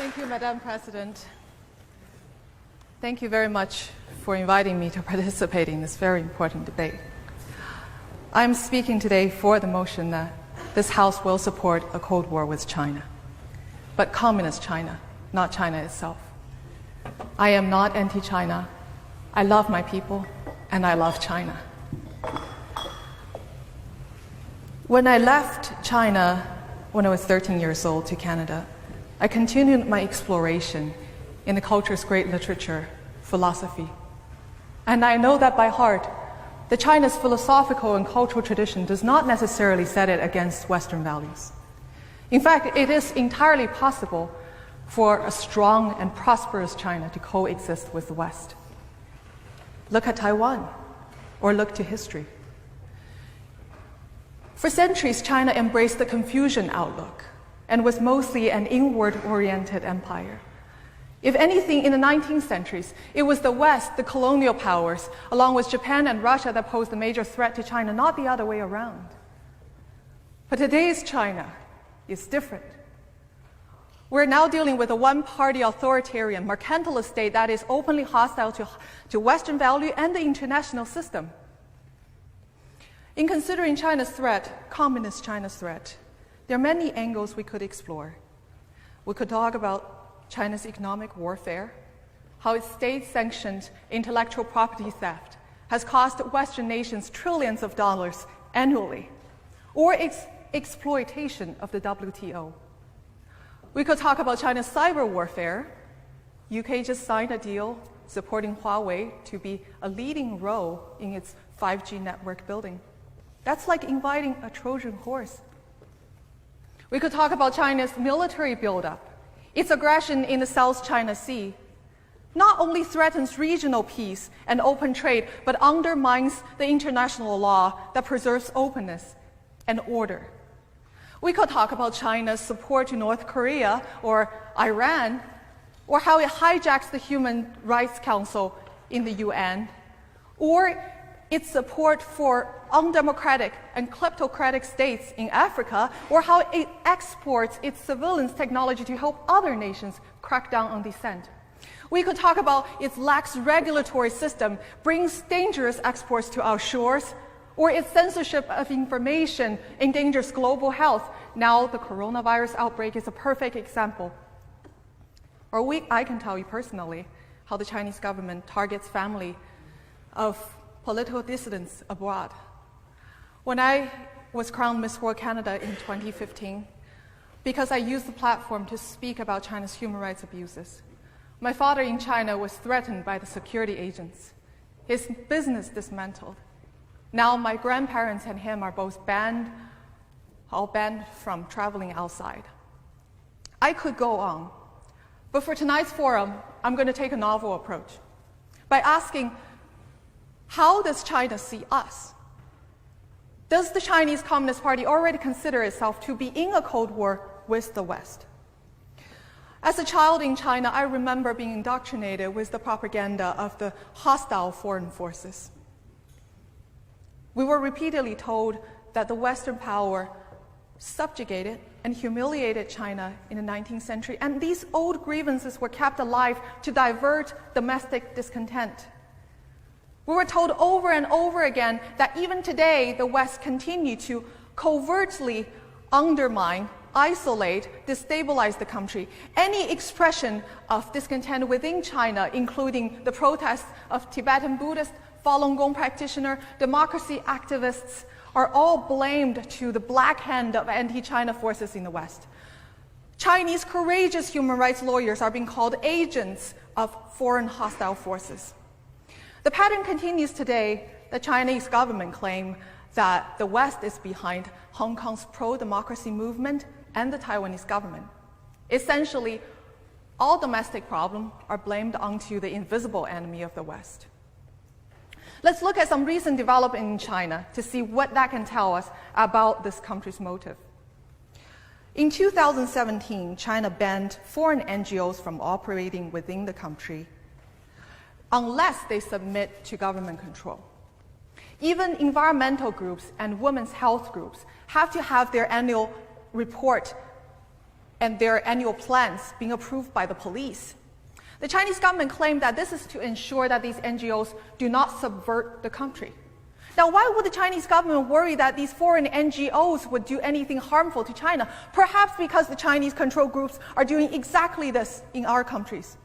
Thank you, Madam President. Thank you very much for inviting me to participate in this very important debate. I'm speaking today for the motion that this House will support a Cold War with China, but communist China, not China itself. I am not anti-China. I love my people, and I love China. When I left China when I was 13 years old to Canada, I continued my exploration in the culture's great literature, philosophy. And I know that by heart, that China's philosophical and cultural tradition does not necessarily set it against Western values. In fact, it is entirely possible for a strong and prosperous China to coexist with the West. Look at Taiwan, or look to history. For centuries, China embraced the Confucian outlook and was mostly an inward-oriented empire. If anything, in the 19th centuries, it was the West, the colonial powers, along with Japan and Russia, that posed a major threat to China, not the other way around. But today's China is different. We're now dealing with a one-party authoritarian, mercantilist state that is openly hostile to Western value and the international system. In considering China's threat, communist China's threat, there are many angles we could explore. We could talk about China's economic warfare, how its state-sanctioned intellectual property theft has cost Western nations trillions of dollars annually, or its exploitation of the WTO. We could talk about China's cyber warfare. UK just signed a deal supporting Huawei to be a leading role in its 5G network building. That's like inviting a Trojan horse. We could talk about China's military buildup. Its aggression in the South China Sea not only threatens regional peace and open trade, but undermines the international law that preserves openness and order. We could talk about China's support to North Korea or Iran, or how it hijacks the Human Rights Council in the UN, or its support for undemocratic and kleptocratic states in Africa, or how it exports its surveillance technology to help other nations crack down on dissent. We could talk about its lax regulatory system brings dangerous exports to our shores, or its censorship of information endangers global health. Now the coronavirus outbreak is a perfect example. Or I can tell you personally how the Chinese government targets family of political dissidents abroad. When I was crowned Miss World Canada in 2015, because I used the platform to speak about China's human rights abuses, my father in China was threatened by the security agents, his business dismantled. Now my grandparents and him are both all banned from traveling outside. I could go on, but for tonight's forum, I'm going to take a novel approach by asking, how does China see us? Does the Chinese Communist Party already consider itself to be in a Cold War with the West? As a child in China, I remember being indoctrinated with the propaganda of the hostile foreign forces. We were repeatedly told that the Western power subjugated and humiliated China in the 19th century, and these old grievances were kept alive to divert domestic discontent. We were told over and over again that even today, the West continue to covertly undermine, isolate, destabilize the country. Any expression of discontent within China, including the protests of Tibetan Buddhist, Falun Gong practitioner, democracy activists, are all blamed to the black hand of anti-China forces in the West. Chinese courageous human rights lawyers are being called agents of foreign hostile forces. The pattern continues today. The Chinese government claim that the West is behind Hong Kong's pro-democracy movement and the Taiwanese government. Essentially, all domestic problems are blamed onto the invisible enemy of the West. Let's look at some recent development in China to see what that can tell us about this country's motive. In 2017, China banned foreign NGOs from operating within the country unless they submit to government control. Even environmental groups and women's health groups have to have their annual report and their annual plans being approved by the police. The Chinese government claimed that this is to ensure that these NGOs do not subvert the country. Now, why would the Chinese government worry that these foreign NGOs would do anything harmful to China? Perhaps because the Chinese control groups are doing exactly this in our countries.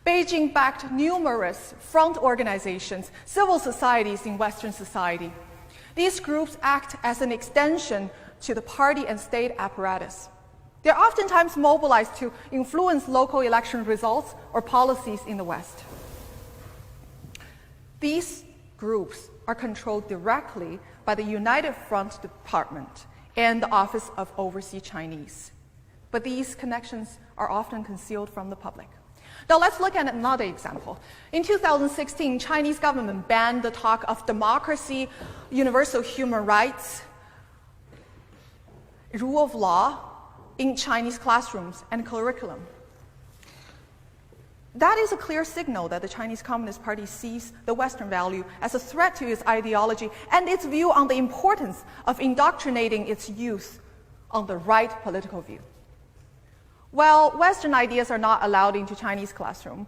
Beijing backed numerous front organizations, civil societies in Western society. These groups act as an extension to the party and state apparatus. They're oftentimes mobilized to influence local election results or policies in the West. These groups are controlled directly by the United Front Department and the Office of Overseas Chinese. But these connections are often concealed from the public. Now let's look at another example. In 2016, Chinese government banned the talk of democracy, universal human rights, rule of law in Chinese classrooms and curriculum. That is a clear signal that the Chinese Communist Party sees the Western value as a threat to its ideology and its view on the importance of indoctrinating its youth on the right political view. While Western ideas are not allowed into Chinese classroom,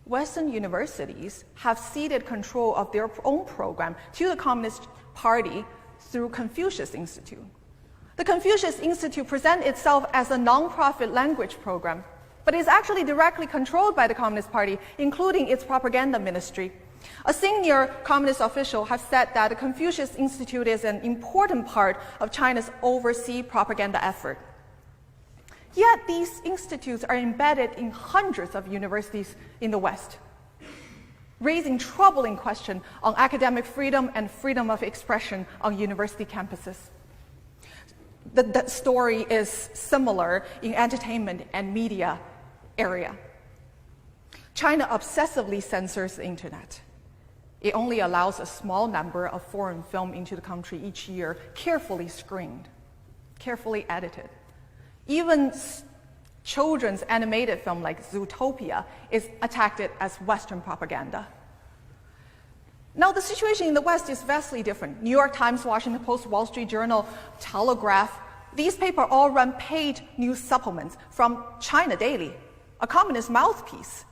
Western universities have ceded control of their own program to the Communist Party through Confucius Institute. The Confucius Institute presents itself as a non-profit language program, but is actually directly controlled by the Communist Party, including its propaganda ministry. A senior communist official has said that the Confucius Institute is an important part of China's overseas propaganda effort. Yet these institutes are embedded in hundreds of universities in the West, raising troubling questions on academic freedom and freedom of expression on university campuses. The story is similar in entertainment and media area. China obsessively censors the internet. It only allows a small number of foreign film into the country each year, carefully screened, carefully edited. Even children's animated film like Zootopia is attacked as Western propaganda. Now, the situation in the West is vastly different. New York Times, Washington Post, Wall Street Journal, Telegraph, these papers all run paid news supplements from China Daily, a communist mouthpiece.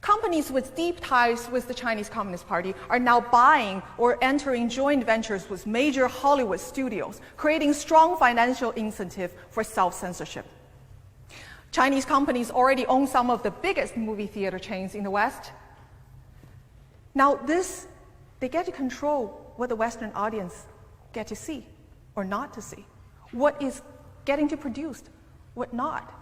Companies with deep ties with the Chinese Communist Party are now buying or entering joint ventures with major Hollywood studios, creating strong financial incentive for self-censorship. Chinese companies already own some of the biggest movie theater chains in the West. Now they get to control what the Western audience get to see or not to see, what is getting to produced, what not.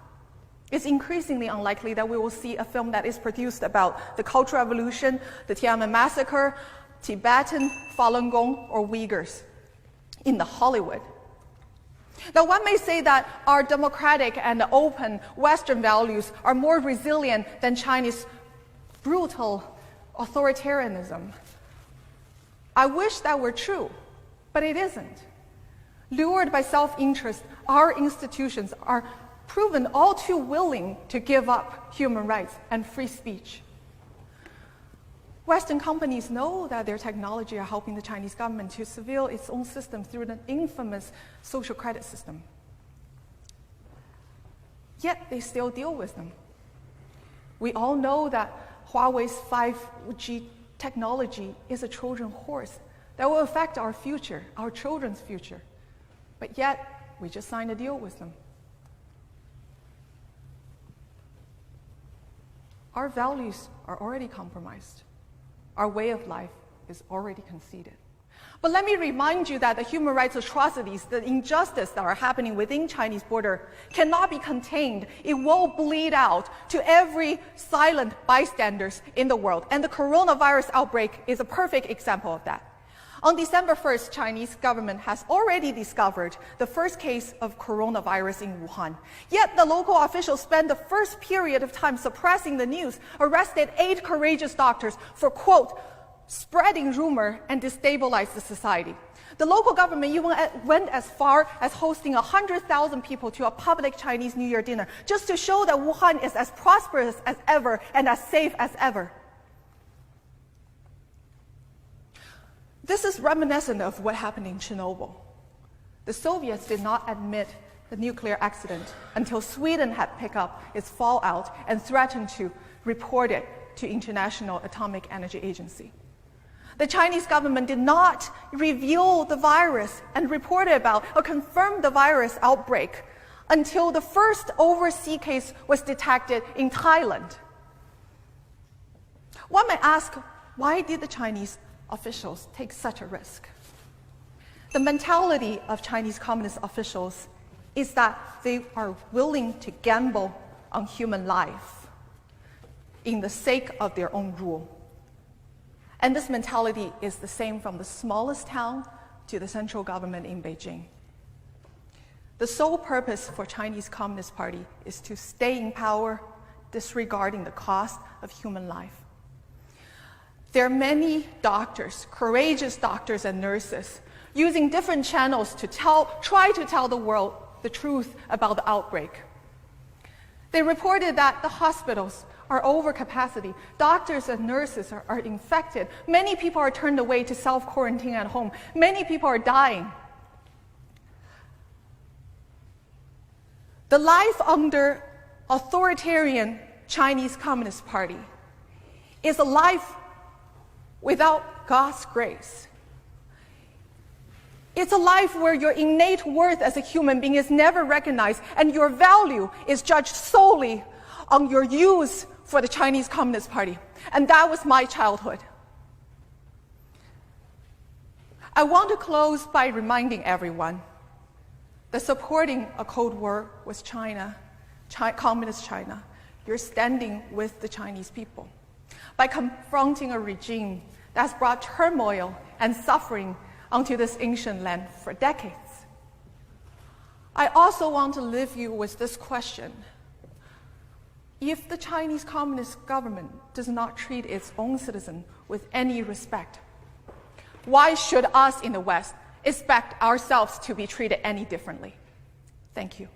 It's increasingly unlikely that we will see a film that is produced about the Cultural Revolution, the Tiananmen Massacre, Tibetan, Falun Gong, or Uyghurs in the Hollywood. Now, one may say that our democratic and open Western values are more resilient than China's brutal authoritarianism. I wish that were true, but it isn't. Lured by self-interest, our institutions are proven all too willing to give up human rights and free speech. Western companies know that their technology are helping the Chinese government to surveil its own system through the infamous social credit system. Yet they still deal with them. We all know that Huawei's 5G technology is a Trojan horse that will affect our future, our children's future. But yet, we just signed a deal with them. Our values are already compromised. Our way of life is already conceded. But let me remind you that the human rights atrocities, the injustice that are happening within Chinese border cannot be contained. It will bleed out to every silent bystanders in the world. And the coronavirus outbreak is a perfect example of that. On December 1st, Chinese government has already discovered the first case of coronavirus in Wuhan. Yet the local officials spent the first period of time suppressing the news, arrested 8 courageous doctors for, quote, spreading rumor and destabilize the society. The local government even went as far as hosting 100,000 people to a public Chinese New Year dinner, just to show that Wuhan is as prosperous as ever and as safe as ever. This is reminiscent of what happened in Chernobyl. The Soviets did not admit the nuclear accident until Sweden had picked up its fallout and threatened to report it to International Atomic Energy Agency. The Chinese government did not reveal the virus and report about or confirm the virus outbreak until the first overseas case was detected in Thailand. One may ask, why did the Chinese officials take such a risk? The mentality of Chinese Communist officials is that they are willing to gamble on human life in the sake of their own rule. And this mentality is the same from the smallest town to the central government in Beijing. The sole purpose for Chinese Communist Party is to stay in power, disregarding the cost of human life. There are many doctors, courageous doctors and nurses, using different channels to try to tell the world the truth about the outbreak. They reported that the hospitals are over capacity, doctors and nurses are infected, many people are turned away to self-quarantine at home, many people are dying. The life under authoritarian Chinese Communist Party is a life without God's grace. It's a life where your innate worth as a human being is never recognized and your value is judged solely on your use for the Chinese Communist Party. And that was my childhood. I want to close by reminding everyone that supporting a Cold War with China, Communist China, you're standing with the Chinese people. By confronting a regime that's brought turmoil and suffering onto this ancient land for decades. I also want to leave you with this question. If the Chinese Communist government does not treat its own citizens with any respect, why should us in the West expect ourselves to be treated any differently? Thank you.